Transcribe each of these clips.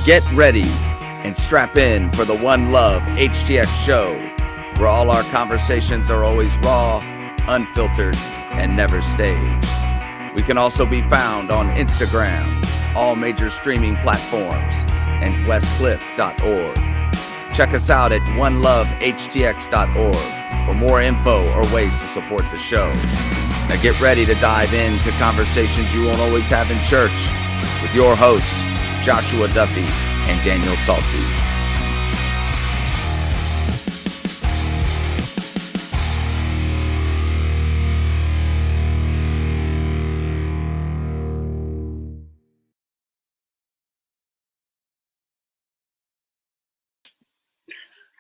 Get ready and strap in for the One Love HTX show, where all our conversations are always raw, unfiltered, and never staged. We can also be found on Instagram, all major streaming platforms, and westcliff.org. Check us out at onelovehtx.org for more info or ways to support the show. Now get ready to dive into conversations you won't always have in church with your hosts, Joshua Duffy and Daniel Salsi.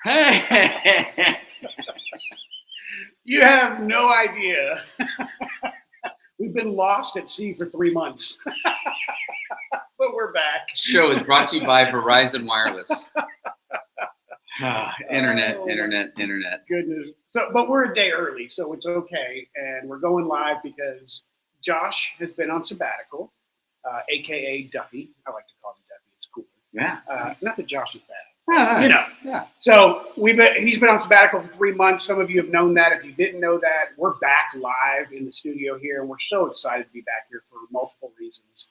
Hey, you have no idea. We've been lost at sea for 3 months, but we're back. Show is brought to you by Verizon Wireless. Internet. Goodness. So, but we're a day early, so it's okay. And we're going live because Josh has been on sabbatical, a.k.a. Duffy. I like to call him Duffy. It's cool. Yeah. Not that Josh is bad. Oh, You know. Yeah. So he's been on sabbatical for 3 months. Some of you have known that. If you didn't know that, we're back live in the studio here, and we're so excited to be back here for multiple reasons.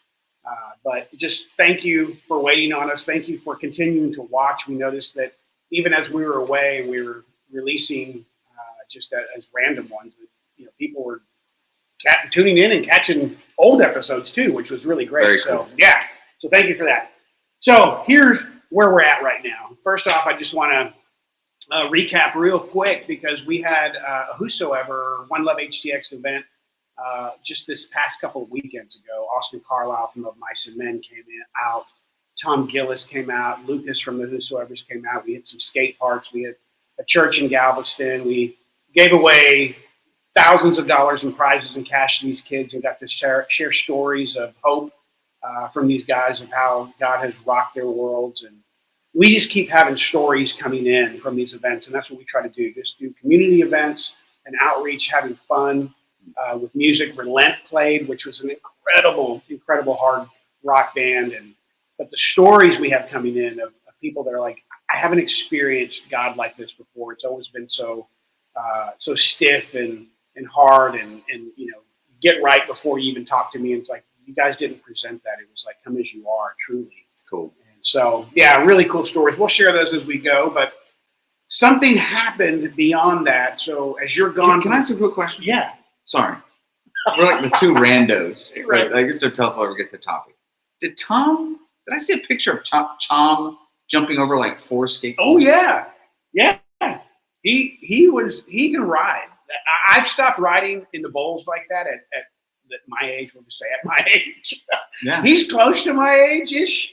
But just thank you for waiting on us. Thank you for continuing to watch. We noticed that even as we were away, we were releasing just as random ones. That, people were tuning in and catching old episodes too, which was really great. Very cool. So thank you for that. So here's where we're at right now. First off, I just want to recap real quick because we had a Whosoever One Love HTX event just this past couple of weekends ago. Austin Carlisle from Of Mice and Men came out. Tom Gillis came out. Lucas from the Whosoevers came out. We had some skate parks. We had a church in Galveston. We gave away thousands of dollars in prizes and cash to these kids and got to share stories of hope from these guys of how God has rocked their worlds. And we just keep having stories coming in from these events, and that's what we try to do. Just do community events and outreach, having fun with music. Relent played, which was an incredible hard rock band. But the stories we have coming in of people that are like, I haven't experienced God like this before. It's always been so stiff and hard and get right before you even talk to me. And it's like, you guys didn't present that. It was like, come as you are, truly. Cool. And so, yeah, really cool stories. We'll share those as we go, but something happened beyond that. So as you're gone. Can I ask a quick question? Yeah. Sorry. We're like the two randos. Right. I guess they're tough if I ever get the topic. Did I see a picture of Tom jumping over like 4 skateboards? Oh, yeah. Yeah. He can ride. I've stopped riding in the bowls like that at my age. We'll just say at my age. Yeah. He's close to my age-ish,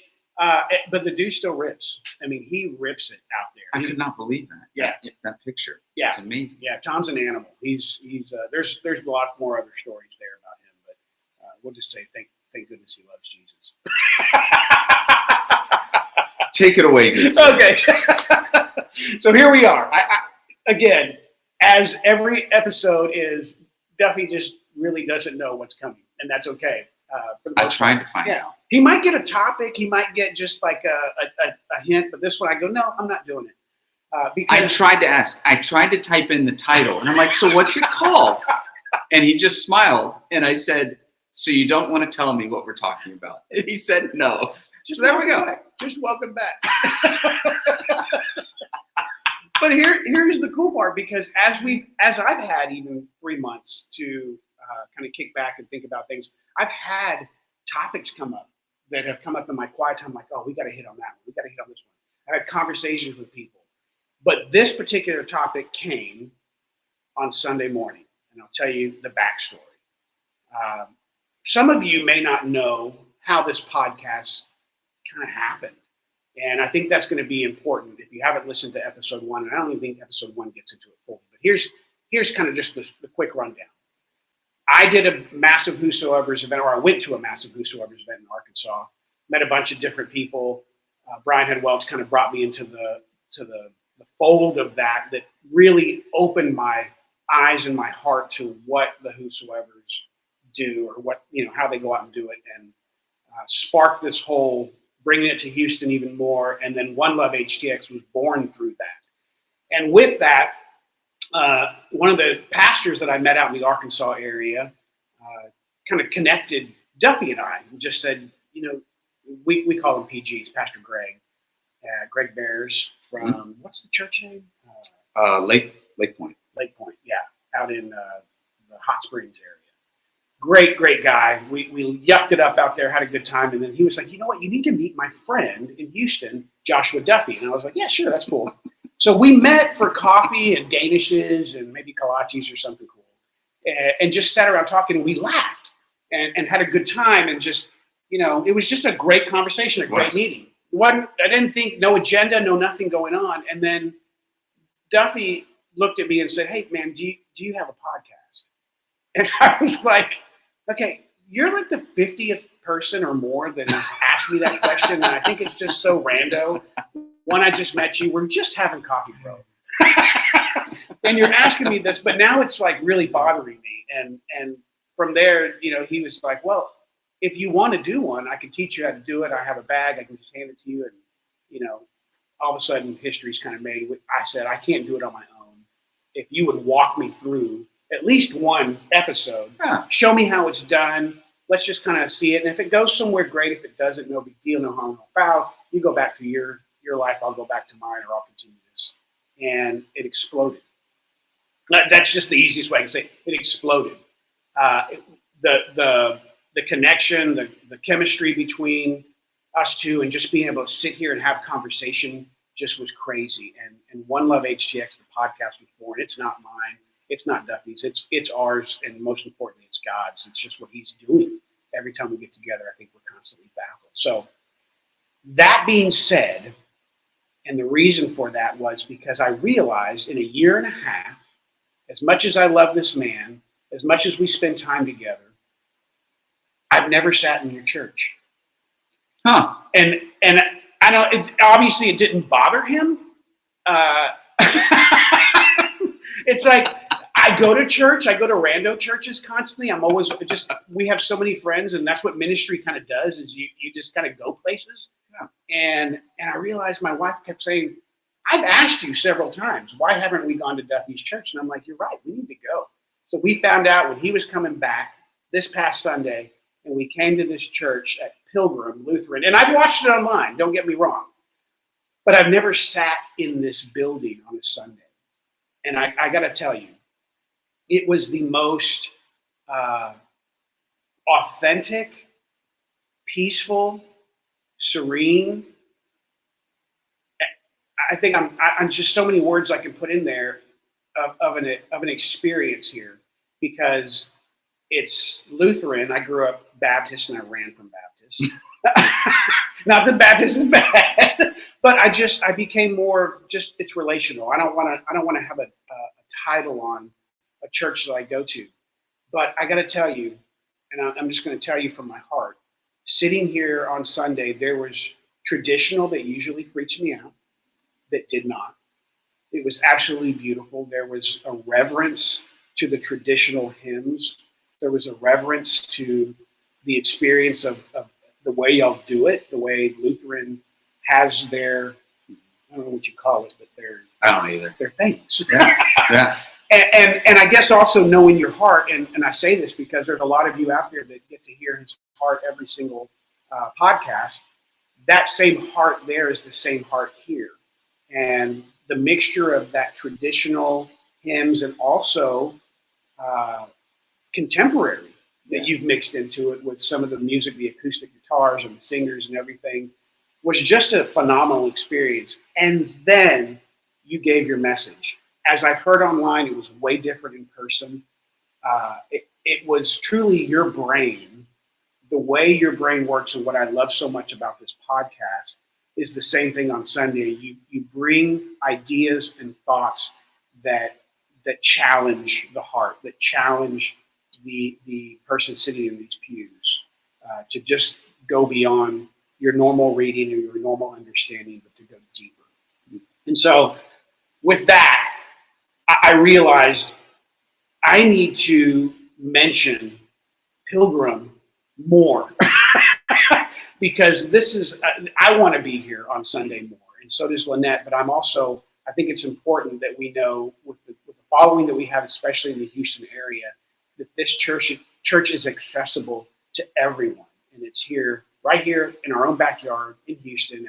but the dude still rips. I mean, he rips it out there. I could not believe that. Yeah. That picture. Yeah. It's amazing. Yeah, Tom's an animal. He's there's a lot more other stories there about him, but we'll just say thank goodness he loves Jesus. Take it away, good sir. Okay. So here we are. I again, as every episode is, Duffy just really doesn't know what's coming, and that's okay. I tried to find out. He might get a topic. He might get just like a hint, but this one I go, no, I'm not doing it. Because I tried to ask. I tried to type in the title, and I'm like, so what's it called? And he just smiled, and I said, so you don't want to tell me what we're talking about? And he said, no. Just so there we go. Back. Just welcome back. But here's the cool part, because as I've had even 3 months to kind of kick back and think about things, I've had topics come up that have come up in my quiet time, like, oh, we got to hit on that one. We got to hit on this one. I've had conversations with people. But this particular topic came on Sunday morning, and I'll tell you the backstory. Some of you may not know how this podcast kind of happened. And I think that's going to be important if you haven't listened to episode 1. And I don't even think episode 1 gets into it fully. But here's kind of just the quick rundown. I did a massive Whosoevers event, or I went to a massive Whosoevers event in Arkansas. Met a bunch of different people. Brian Head Welch kind of brought me into the fold of that really opened my eyes and my heart to what the Whosoevers do, or what, how they go out and do it, and sparked this whole bringing it to Houston even more. And then One Love HTX was born through that. And with that, one of the pastors that I met out in the Arkansas area kind of connected Duffy and I and just said, we call him PGs, Pastor Greg. Greg Bears from, what's the church name? Lake Point. Lake Point, yeah, out in the Hot Springs area. Great guy. We yucked it up out there, had a good time, and then he was like, you know what, you need to meet my friend in Houston, Joshua Duffy. And I was like, yeah, sure, that's cool. So we met for coffee and Danishes and maybe kolaches or something cool, and just sat around talking, and we laughed and had a good time, and just, it was just a great conversation, a great meeting. I didn't think, no agenda, no nothing going on. And then Duffy looked at me and said, hey, man, do you have a podcast? And I was like, okay, you're like the 50th person or more that has asked me that question. And I think it's just so rando. One, I just met you. We're just having coffee, bro. And you're asking me this, but now it's like really bothering me. And from there, he was like, well, if you want to do one, I can teach you how to do it. I have a bag. I can just hand it to you. And, all of a sudden history's kind of made. I said, I can't do it on my own. If you would walk me through at least one episode, show me how it's done. Let's just kind of see it. And if it goes somewhere, great. If it doesn't, no big deal, no harm, no foul. You go back to your life. I'll go back to mine, or I'll continue this. And it exploded. That's just the easiest way I can say it. It exploded. The connection, the chemistry between us two, and just being able to sit here and have conversation just was crazy. And One Love HTX, the podcast, was born. It's not mine. It's not Duffy's. It's ours. And most importantly, it's God's. It's just what he's doing. Every time we get together, I think we're constantly baffled. So that being said, and the reason for that was because I realized in a year and a half, as much as I love this man, as much as we spend time together, I've never sat in your church. Huh. And I know obviously it didn't bother him. It's like I go to church, I go to rando churches constantly. I'm always we have so many friends, and that's what ministry kind of does, is you just kind of go places. Yeah. And I realized my wife kept saying, I've asked you several times, why haven't we gone to Duffy's church? And I'm like, you're right, we need to go. So we found out when he was coming back this past Sunday, and we came to this church at Pilgrim Lutheran. And I've watched it online, don't get me wrong. But I've never sat in this building on a Sunday. And I got to tell you, it was the most authentic, peaceful, serene. I think I'm just so many words I can put in there of an experience here, because it's Lutheran. I grew up Baptist and I ran from Baptist. Not that Baptist is bad, but I became more of just, it's relational. I don't want to have a title on a church that I go to, but I got to tell you, and I'm just going to tell you from my heart, sitting here on Sunday, there was traditional that usually freaks me out that did not. It was absolutely beautiful. There was a reverence to the traditional hymns. There was a reverence to the experience of the way y'all do it, the way Lutheran has their, I don't know what you call it, but I don't either. Their things. Yeah. And I guess also knowing your heart, and I say this because there's a lot of you out there that get to hear his heart every single podcast. That same heart there is the same heart here. And the mixture of that traditional hymns and also contemporary that you've mixed into it with some of the music, the acoustic guitars and the singers and everything, was just a phenomenal experience. And then you gave your message. As I've heard online, it was way different in person. It was truly your brain, the way your brain works, and what I love so much about this podcast is the same thing on Sunday. You bring ideas and thoughts that challenge the heart, that challenge the person sitting in these pews to just go beyond your normal reading or your normal understanding, but to go deeper. And so with that, I realized I need to mention Pilgrim more. because this is, I want to be here on Sunday more, and so does Lynette, but I think it's important that we know with the following that we have, especially in the Houston area, that this church is accessible to everyone. And it's here, right here in our own backyard in Houston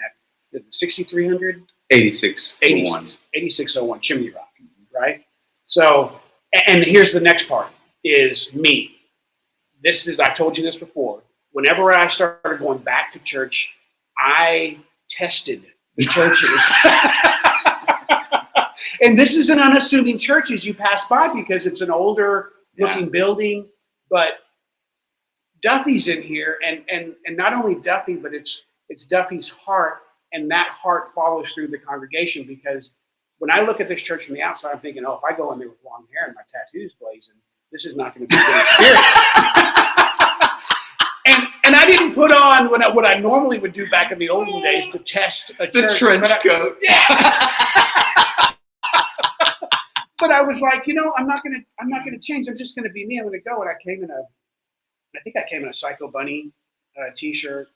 at 6300? 8601 Chimney Rock, right? So, and here's the next part, is me. I told you this before. Whenever I started going back to church, I tested the churches. And this is an unassuming church as you pass by because it's an older looking building, but Duffy's in here, and not only Duffy, but it's Duffy's heart, and that heart follows through the congregation, because when I look at this church from the outside, I'm thinking, oh, if I go in there with long hair and my tattoos blazing, this is not going to be a good experience. And I didn't put on what I normally would do back in the olden days to test a church. The trench coat. But I was like, I'm not gonna change. I'm just gonna be me. I'm gonna go. And I came in a Psycho Bunny t-shirt,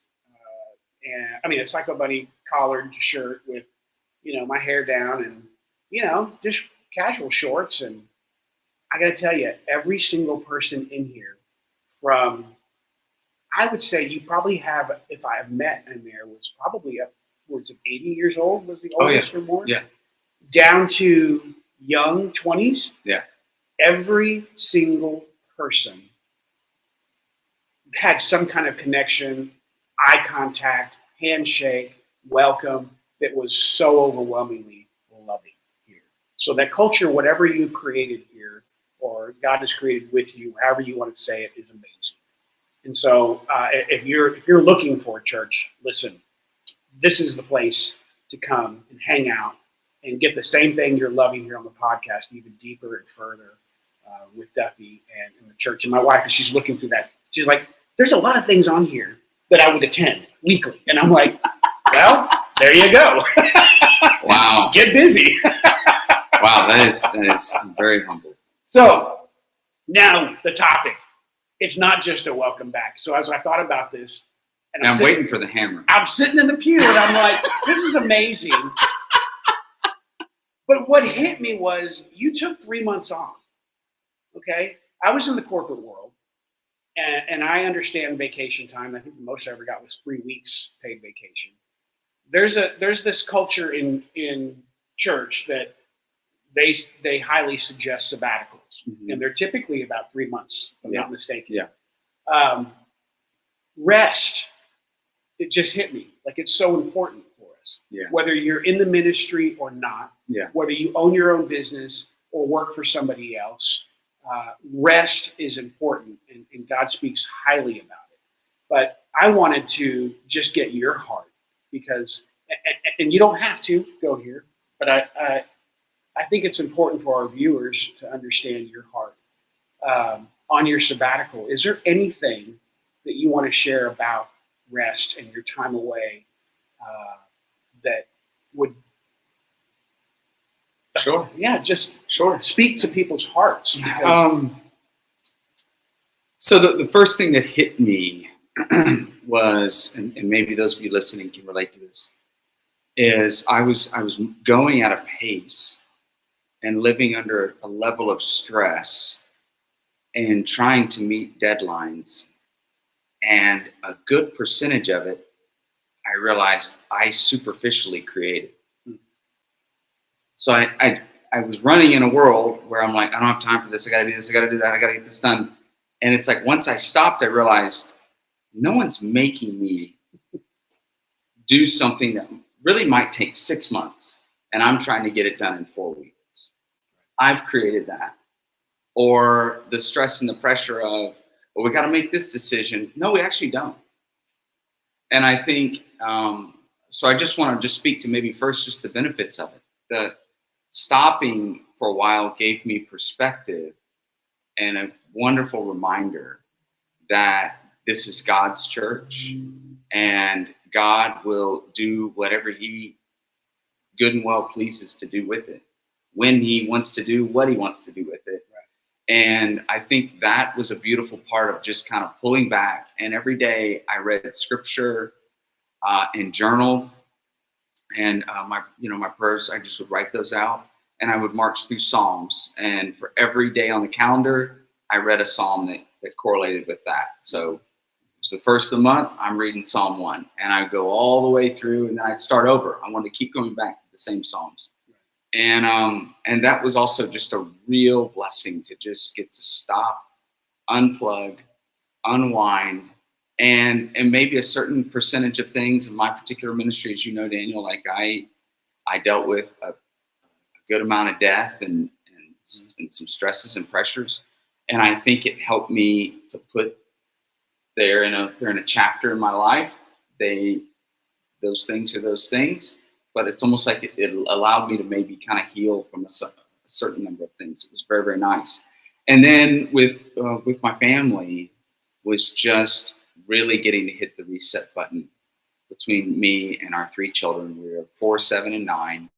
and a Psycho Bunny collared shirt with, my hair down, and just casual shorts. And I gotta tell you, every single person in here, from, I would say you probably have, if I have met in there, was probably upwards of 80 years old, was the oldest or more, down to young 20s. Every single person had some kind of connection, eye contact, handshake, welcome, that was so overwhelmingly loving here. So that culture, whatever you've created here, or God has created with you, however you want to say it, is amazing. And so if you're looking for a church, listen, this is the place to come and hang out and get the same thing you're loving here on the podcast, even deeper and further with Duffy and in the church. And my wife, as she's looking through that, she's like, there's a lot of things on here that I would attend weekly. And I'm like, well, there you go. Wow. Get busy. Wow, that is very humble. So now the topic. It's not just a welcome back. So as I thought about this, and I'm waiting for the hammer. I'm sitting in the pew and I'm like, this is amazing. But what hit me was, you took 3 months off. Okay? I was in the corporate world, and I understand vacation time. I think the most I ever got was 3 weeks paid vacation. There's this culture in church that they highly suggest sabbaticals, and they're typically about 3 months, if I'm not mistaken. Rest, it just hit me. Like, it's so important for us. Whether you're in the ministry or not, whether you own your own business or work for somebody else, rest is important, and God speaks highly about it. But I wanted to just get your heart, because, and you don't have to go here, but I think it's important for our viewers to understand your heart on your sabbatical. Is there anything that you want to share about rest and your time away that would speak to people's hearts? Because so the first thing that hit me was, and maybe those of you listening can relate to this, is I was going at a pace and living under a level of stress and trying to meet deadlines. And a good percentage of it, I realized I superficially created. So I was running in a world where I'm like, I don't have time for this. I got to do this. I got to do that. I got to get this done. And it's like, once I stopped, I realized no one's making me do something that really might take 6 months, and I'm trying to get it done in 4 weeks. I've created that. Or the stress and the pressure of, well, we got to make this decision. No, we actually don't. And I think, so I just want to just speak to maybe first just the benefits of it. The stopping for a while gave me perspective and a wonderful reminder that this is God's church, and God will do whatever he good and well pleases to do with it, when he wants to do what he wants to do with it. And I think that was a beautiful part of just kind of pulling back. And every day I read scripture, and journaled. And my prayers, I just would write those out, and I would march through Psalms. And for every day on the calendar, I read a Psalm that correlated with that. So it was the first of the month, I'm reading Psalm 1, and I go all the way through, and then I'd start over. I wanted to keep going back to the same Psalms. And that was also just a real blessing to just get to stop, unplug, unwind, and maybe a certain percentage of things in my particular ministry, as you know, Daniel, like I dealt with a good amount of death and some stresses and pressures, and I think it helped me to put they're in a chapter in my life. Those things are those things, but it's almost like it allowed me to maybe kind of heal from a certain number of things. It was very, very nice. And then with my family was just really getting to hit the reset button between me and our 3 children. We were 4, 7, and 9,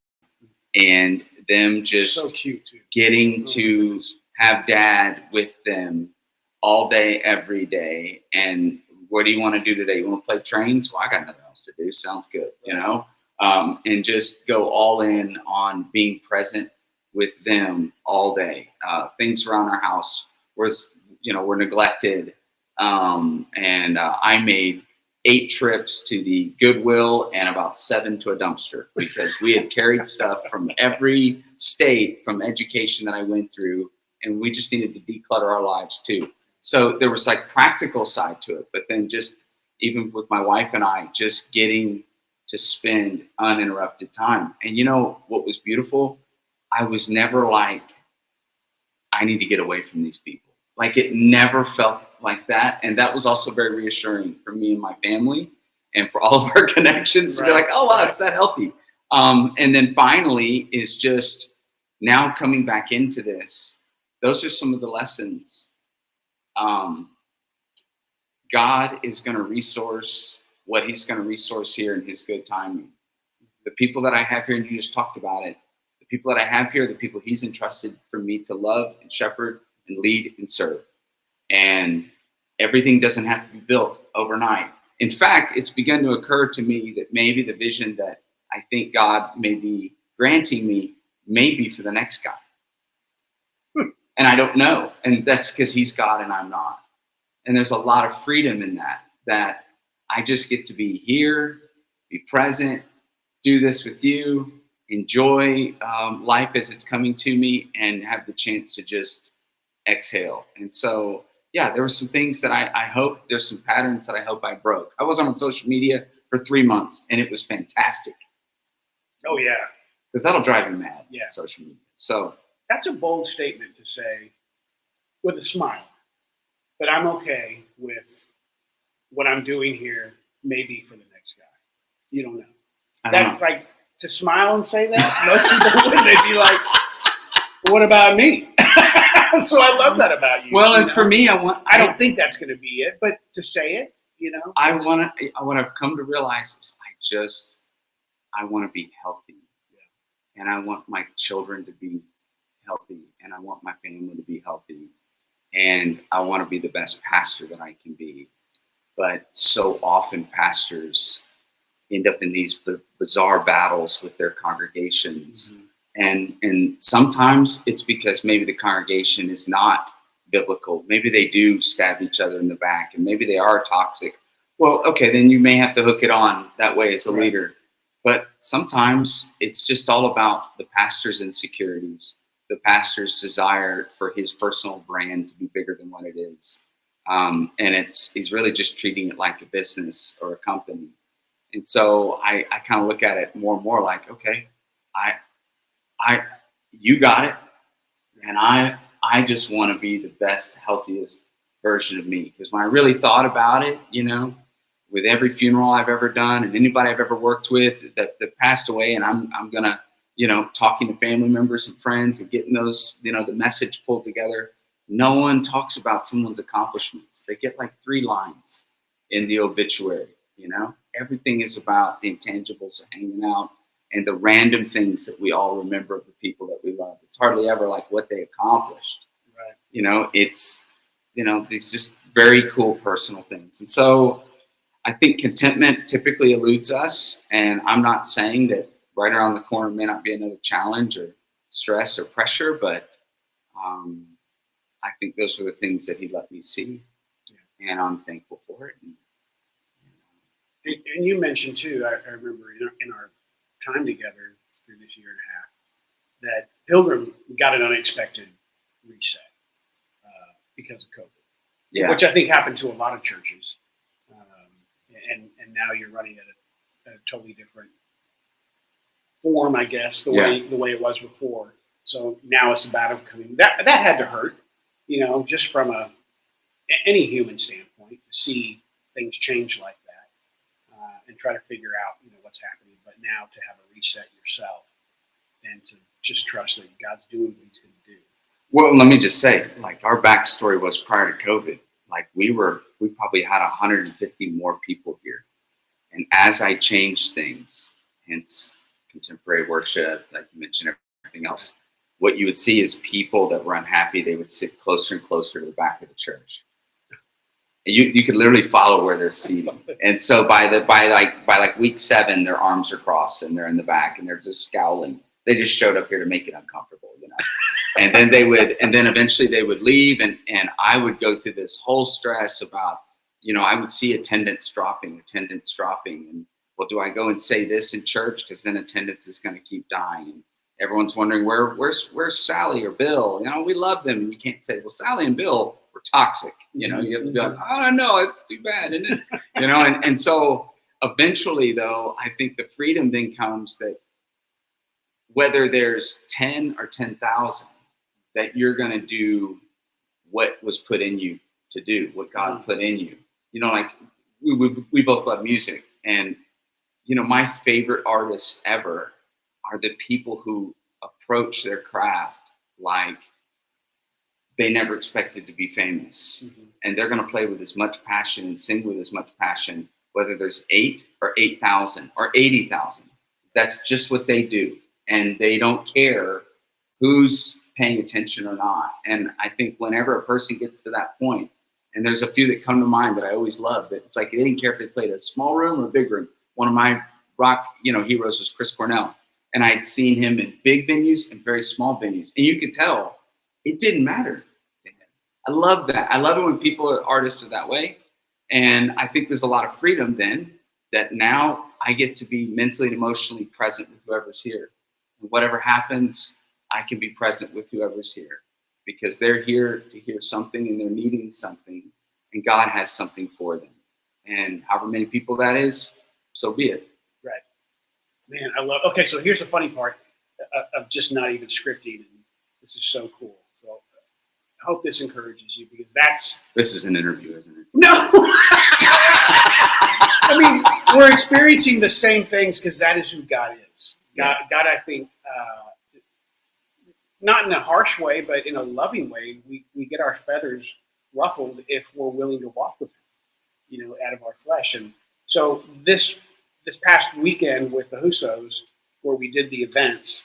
and them just so cute too. Getting to have dad with them all day, every day. And what do you want to do today? You want to play trains? Well, I got nothing else to do. Sounds good, you know? And just go all in on being present with them all day. Things around our house were neglected. And I made 8 trips to the Goodwill and about 7 to a dumpster, because we had carried stuff from every state from education that I went through, and we just needed to declutter our lives too. So there was like practical side to it, but then just even with my wife and I, just getting to spend uninterrupted time. And you know what was beautiful? I was never like, I need to get away from these people. Like, it never felt like that. And that was also very reassuring for me and my family and for all of our connections to be like, oh, wow, it's that healthy. And then finally is just now coming back into this. Those are some of the lessons. God is going to resource what he's going to resource here in his good timing. The people that I have here, and you just talked about it, the people that I have here, the people he's entrusted for me to love and shepherd and lead and serve. And everything doesn't have to be built overnight. In fact, it's begun to occur to me that maybe the vision that I think God may be granting me may be for the next guy. And I don't know. And that's because he's God and I'm not. And there's a lot of freedom in that I just get to be here, be present, do this with you, enjoy life as it's coming to me, and have the chance to just exhale. And so, yeah, there were some things that I hope, there's some patterns that I hope I broke. I wasn't on social media for 3 months, and it was fantastic. Oh, yeah. Because that'll drive you mad, yeah. Social media. So that's a bold statement to say with a smile. But I'm okay with what I'm doing here, maybe for the next guy. You don't know. I don't know. Like, to smile and say that, most people wouldn't. They'd be like, what about me? So I love that about you. Well, and know? for me, I don't think that's going to be it, but to say it, you know. What I've come to realize is I want to be healthy. Yeah. And I want my children to be healthy, and I want my family to be healthy. And I want to be the best pastor that I can be. But so often pastors end up in these bizarre battles with their congregations. Mm-hmm. And sometimes it's because maybe the congregation is not biblical. Maybe they do stab each other in the back, and maybe they are toxic. Well, okay, then you may have to hook it on that way as a leader. But sometimes it's just all about the pastor's insecurities, the pastor's desire for his personal brand to be bigger than what it is. And he's really just treating it like a business or a company. And so I kind of look at it more and more like, okay, you got it. And I just want to be the best, healthiest version of me. Because when I really thought about it, you know, with every funeral I've ever done and anybody I've ever worked with that passed away, and I'm going to, you know, talking to family members and friends and getting those, you know, the message pulled together. No one talks about someone's accomplishments. They get like 3 lines in the obituary, you know. Everything is about the intangibles of hanging out and the random things that we all remember of the people that we love. It's hardly ever like what they accomplished. Right. You know, it's, you know, these just very cool personal things. And so I think contentment typically eludes us, and I'm not saying that right around the corner may not be another challenge or stress or pressure, but I think those were the things that he let me see, and I'm thankful for it. And you mentioned too, I remember in our time together through this year and a half, that Pilgrim got an unexpected reset because of COVID, which I think happened to a lot of churches. And now you're running at a totally different form, I guess, the way it was before. So now it's a battle coming. That had to hurt, just from any human standpoint, to see things change like that and try to figure out what's happening. But now to have a reset yourself and to just trust that God's doing what He's going to do. Well, let me just say, like, our backstory was prior to COVID. Like, we probably had 150 more people here. And as I changed things, hence contemporary worship, like you mentioned, everything else, what you would see is people that were unhappy, they would sit closer and closer to the back of the church. And you could literally follow where they're seated. And so by like week 7, their arms are crossed and they're in the back and they're just scowling. They just showed up here to make it uncomfortable, And then eventually they would leave, and I would go through this whole stress about, I would see attendance dropping, and well, do I go and say this in church? Because then attendance is going to keep dying. And everyone's wondering where's Sally or Bill? We love them. And you can't say, well, Sally and Bill were toxic. You have to be like, oh no, it's too bad, isn't it? And so eventually, though, I think the freedom then comes that whether there's 10 or 10,000, that you're going to do what was put in you to do, what God put in you. Like we both love music, and my favorite artists ever are the people who approach their craft like they never expected to be famous. And they're going to play with as much passion and sing with as much passion, whether there's 8 or 8,000 or 80,000. That's just what they do. And they don't care who's paying attention or not. And I think whenever a person gets to that point, and there's a few that come to mind that I always love, that it's like they didn't care if they played a small room or a big room. One of my rock, heroes was Chris Cornell. And I had seen him in big venues and very small venues. And you could tell it didn't matter to him. I love that. I love it when artists are that way. And I think there's a lot of freedom then that now I get to be mentally and emotionally present with whoever's here. Whatever happens, I can be present with whoever's here because they're here to hear something and they're needing something, and God has something for them. And however many people that is, so be it. Right. Man, okay, so here's the funny part of just not even scripting. And this is so cool. So I hope this encourages you because This is an interview, isn't it? No! I mean, we're experiencing the same things because that is who God is. God, I think, not in a harsh way, but in a loving way, we get our feathers ruffled if we're willing to walk with Him, out of our flesh. And so this past weekend with the Hussos, where we did the events,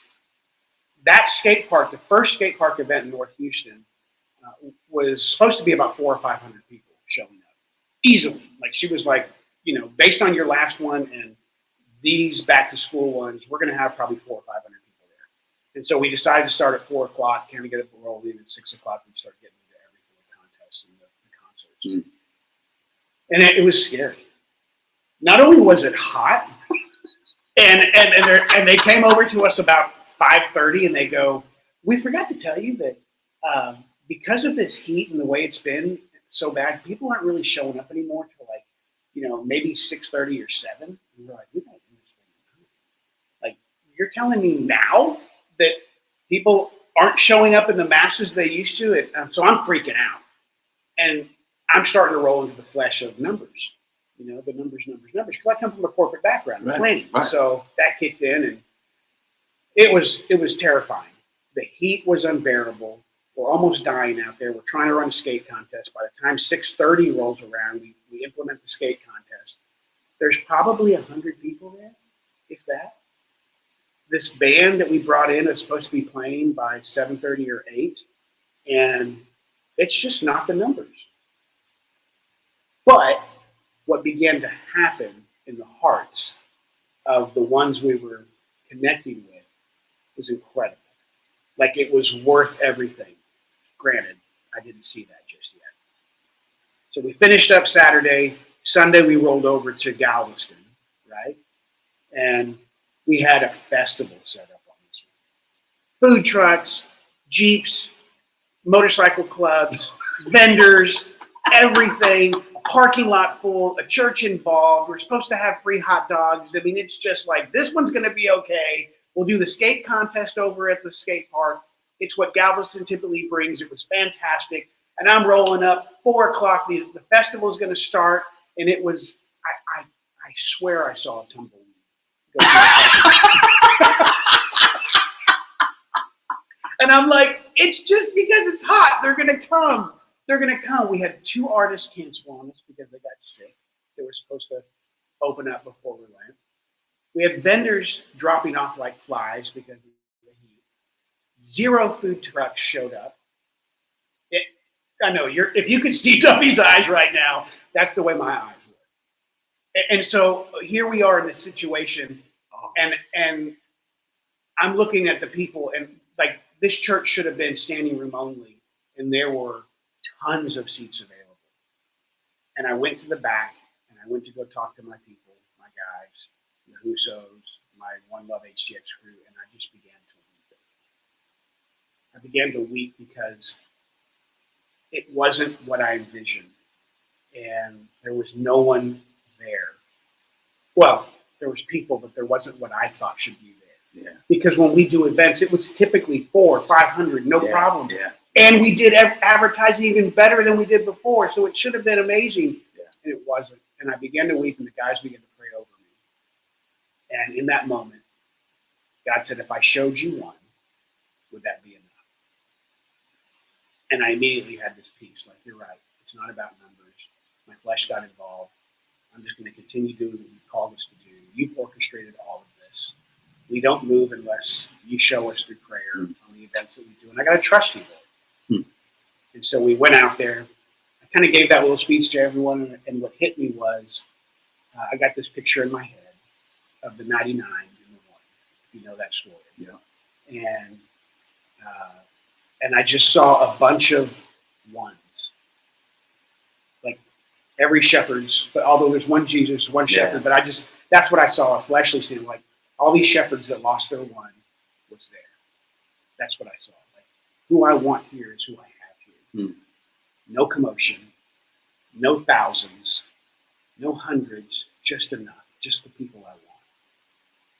that skate park, the first skate park event in North Houston, was supposed to be about 400 or 500 people showing up easily. Like she was like, based on your last one and these back to school ones, we're going to have probably 400 or 500 people there. And so we decided to start at 4 o'clock, kind of get it rolling. At 6 o'clock, we'd start getting into everything, the contests and the concerts. And it was scary. Not only was it hot, and they came over to us about 5:30, and they go, "We forgot to tell you that because of this heat and the way it's been so bad, people aren't really showing up anymore till maybe 6:30 or 7." And we're like, "We gotta do this thing." Like, you're telling me now that people aren't showing up in the masses they used to? So I'm freaking out, and I'm starting to roll into the flesh of numbers. The numbers, because I come from a corporate background, planning. Right. So that kicked in, and it was terrifying. The heat was unbearable. We're almost dying out there. We're trying to run a skate contest. By the time 6:30 rolls around, we implement the skate contest. There's probably 100 people there, if that. This band that we brought in is supposed to be playing by 7:30 or 8, and it's just not the numbers. But what began to happen in the hearts of the ones we were connecting with was incredible. Like it was worth everything. Granted, I didn't see that just yet. So we finished up Saturday. Sunday we rolled over to Galveston, right? And we had a festival set up on this one. Food trucks, Jeeps, motorcycle clubs, vendors, everything, a parking lot full, a church involved. We're supposed to have free hot dogs. I mean, it's just like, this one's going to be okay. We'll do the skate contest over at the skate park. It's what Galveston typically brings. It was fantastic. And I'm rolling up, 4 o'clock, the festival is going to start. And it was, I swear I saw a tumbleweed. And I'm like, it's just because it's hot. They're going to come. They're going to come. We had 2 artists cancel on us because they got sick. They were supposed to open up before we went. We had vendors dropping off like flies because of the heat. 0 food trucks showed up. I know if you could see Duffy's eyes right now, that's the way my eyes were. And so here we are in this situation, and I'm looking at the people, and like this church should have been standing room only, and there were tons of seats available. And I went to the back, and I went to go talk to my people, my guys, the Hussos, my One Love HTX crew, and I just began to weep. I began to weep because it wasn't what I envisioned, and there was no one there. Well, there was people, but there wasn't what I thought should be there. Yeah. Because when we do events, it was typically 400 or 500, no problem. Yeah. And we did advertising even better than we did before, so it should have been amazing. Yeah. And it wasn't. And I began to weep, and the guys began to pray over me. And in that moment, God said, if I showed you one, would that be enough? And I immediately had this peace, like, you're right. It's not about numbers. My flesh got involved. I'm just going to continue doing what you called us to do. You've orchestrated all of this. We don't move unless you show us through prayer on the events that we do. And I got to trust you, Lord. And so we went out there. I kind of gave that little speech to everyone. And what hit me was I got this picture in my head of the 99 and the 1. You know that story. Yeah. And I just saw a bunch of ones. Like every shepherd's, but although there's one Jesus, one shepherd, but that's what I saw, a fleshly standpoint. Like all these shepherds that lost their one was there. That's what I saw. Like who I want here is who I have here. No commotion, no thousands, no hundreds, just enough, just the people I want.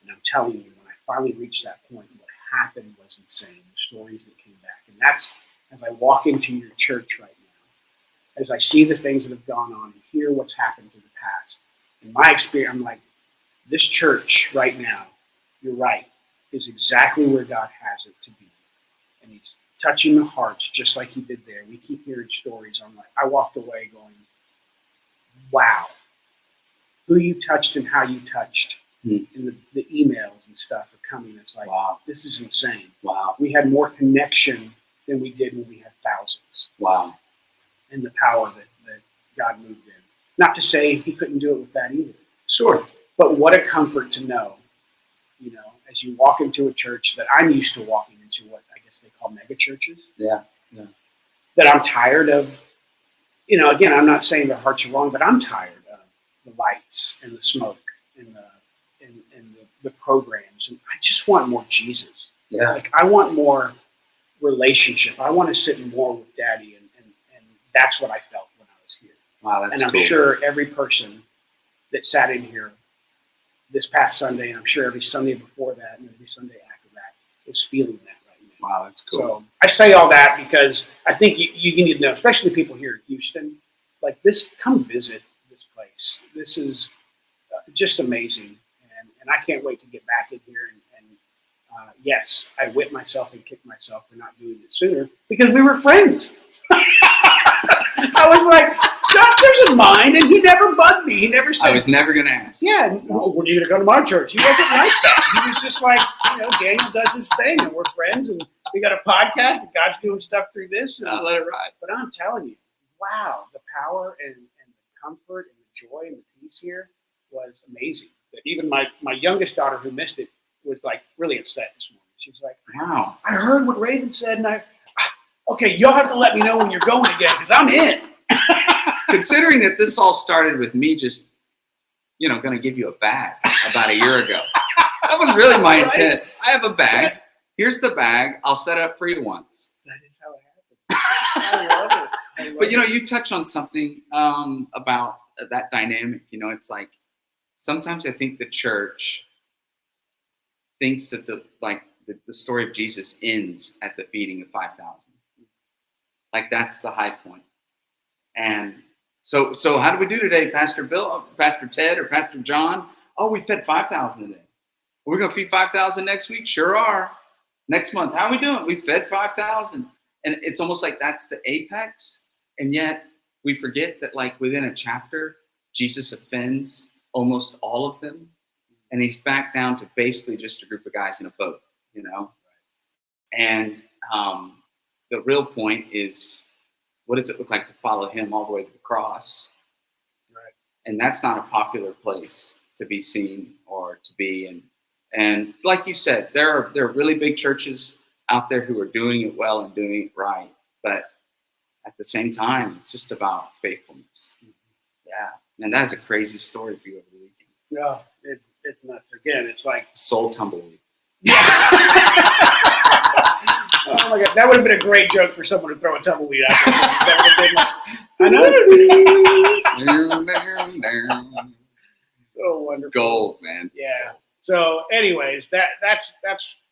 And I'm telling you, when I finally reached that point, what happened was insane. The stories that came back. And that's, as I walk into your church right now, as I see the things that have gone on and hear what's happened in the past, in my experience, I'm like, this church right now, you're right, is exactly where God has it to be. And he's touching the hearts just like he did there. We keep hearing stories. I'm like, I walked away going, wow, who you touched and how you touched. And the emails and stuff are coming. It's like, wow, this is insane. Wow. We had more connection than we did when we had thousands. Wow. And the power that God moved in. Not to say he couldn't do it with that either. Sure. But what a comfort to know, you know, as you walk into a church that I'm used to walking into, what I guess they call mega churches. Yeah. That I'm tired of, you know, again, I'm not saying their hearts are wrong, but I'm tired of the lights and the smoke and the programs. And I just want more Jesus. Yeah. Like I want more relationship. I want to sit more with Daddy, and that's what I felt when I was here. Wow, that's cool. And I'm sure every person that sat in here this past Sunday, and I'm sure every Sunday before that and every Sunday after that, is feeling that right now. Wow, that's cool. So I say all that because I think you need to know, especially people here in Houston, like this, come visit this place. This is just amazing. And I can't wait to get back in here. And yes, I whipped myself and kicked myself for not doing it sooner because we were friends. I was like, Josh doesn't mind, and he never bugged me. He never said. I was never going to ask. Yeah, when are you going to go to my church? He wasn't like that. He was just like, you know, Daniel does his thing, and we're friends, and we got a podcast, and God's doing stuff through this. And I'll let it ride. But I'm telling you, wow, the power and the comfort and the joy and the peace here was amazing. That even my youngest daughter who missed it was like really upset this morning. She's like, Wow. I heard what Raven said, and okay, y'all have to let me know when you're going again because I'm in. Considering that this all started with me just, going to give you a bag about a year ago. That was really my intent. I have a bag. Here's the bag. I'll set it up for you once. That is how it happened. I love it. But you touch on something about that dynamic. It's like sometimes I think the church thinks that the story of Jesus ends at the feeding of 5,000. Like that's the high point. And so how do we do today, Pastor Bill, Pastor Ted, or Pastor John? Oh, we fed 5,000 today. We're going to feed 5,000 next week? Sure are. Next month, how are we doing? We fed 5,000. And it's almost like that's the apex. And yet we forget that like within a chapter, Jesus offends almost all of them. And he's back down to basically just a group of guys in a boat, And the real point is, what does it look like to follow him all the way to the cross? Right. And that's not a popular place to be seen or to be in. And like you said, there are really big churches out there who are doing it well and doing it right. But at the same time, it's just about faithfulness. Yeah. And that's a crazy story for you over the weekend. Yeah, it's nuts. Again, it's like soul tumbleweed. Oh my God, that would have been a great joke for someone to throw a tumbleweed out there. That would have been like, I know. So wonderful. Gold, man. Yeah. So, anyways, that's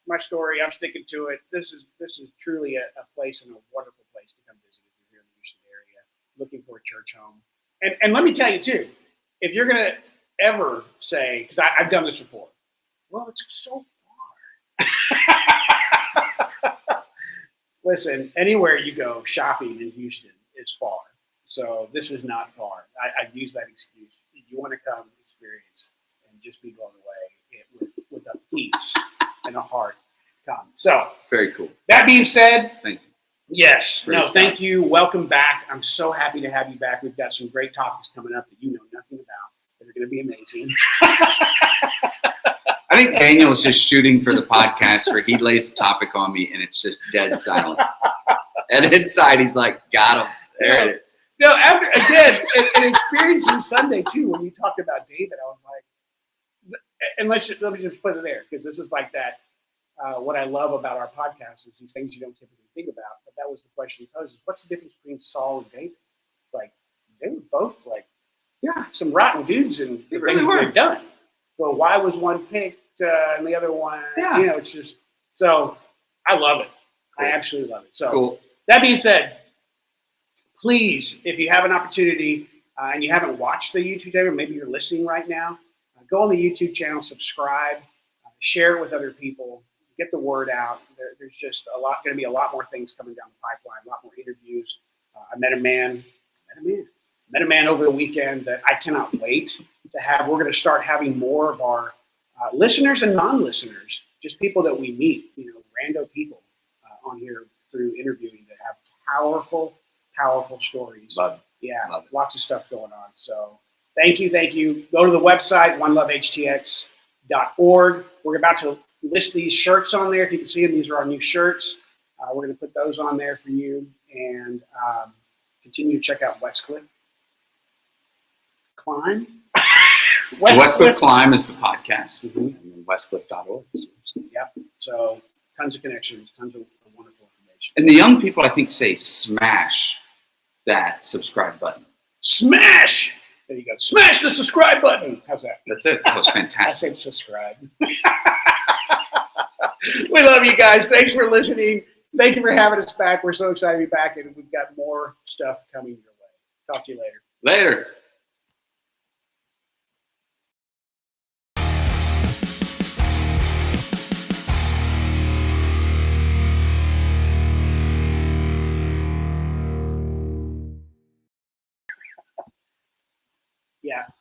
my story. I'm sticking to it. This is truly a place and a wonderful place to come visit if you're here in the Houston area, looking for a church home. And let me tell you too, if you're gonna ever say, because I've done this before, well, it's so far. Listen, anywhere you go shopping in Houston is far. So this is not far. I've used that excuse. If you want to come experience and just be blown away with a peace and a heart, come. So very cool. That being said, thank you. Yes. Praise Thank you. Welcome back. I'm so happy to have you back. We've got some great topics coming up that you know nothing about that are going to be amazing. I think Daniel's just shooting for the podcast where he lays the topic on me and it's just dead silent. And inside he's like, got him. There it is. No, after again, and experiencing Sunday too, when you talked about David, I was like, and let me just put it there, because this is like that. What I love about our podcast is these things you don't typically think about. But that was the question he posed: is what's the difference between Saul and David? Like they were both like, some rotten dudes and the things they've done. Well, why was one picked and the other one? Yeah. It's just so I love it. Cool. I absolutely love it. So cool. That being said, please, if you have an opportunity and you haven't watched the YouTube channel, maybe you're listening right now, go on the YouTube channel, subscribe, share it with other people, get the word out. There's just going to be a lot more things coming down the pipeline, a lot more interviews. I met a man over the weekend that I cannot wait to have. We're going to start having more of our listeners and non-listeners, just people that we meet, rando people on here through interviewing that have powerful stories. Love it. Yeah, Love it. Lots of stuff going on. So thank you. Go to the website, onelovehtx.org. We're about to list these shirts on there. If you can see them, these are our new shirts. We're going to put those on there for you, and continue to check out Westcliff Climb. Westcliff Climb is the podcast, and then westcliff.org. Yep. So tons of connections, tons of wonderful information. And the young people, I think, say smash that subscribe button. Smash! There you go. Smash the subscribe button. How's that? That's it. That was I fantastic. said subscribe. We love you guys. Thanks for listening. Thank you for having us back. We're so excited to be back, and we've got more stuff coming your way. Talk to you later. Later.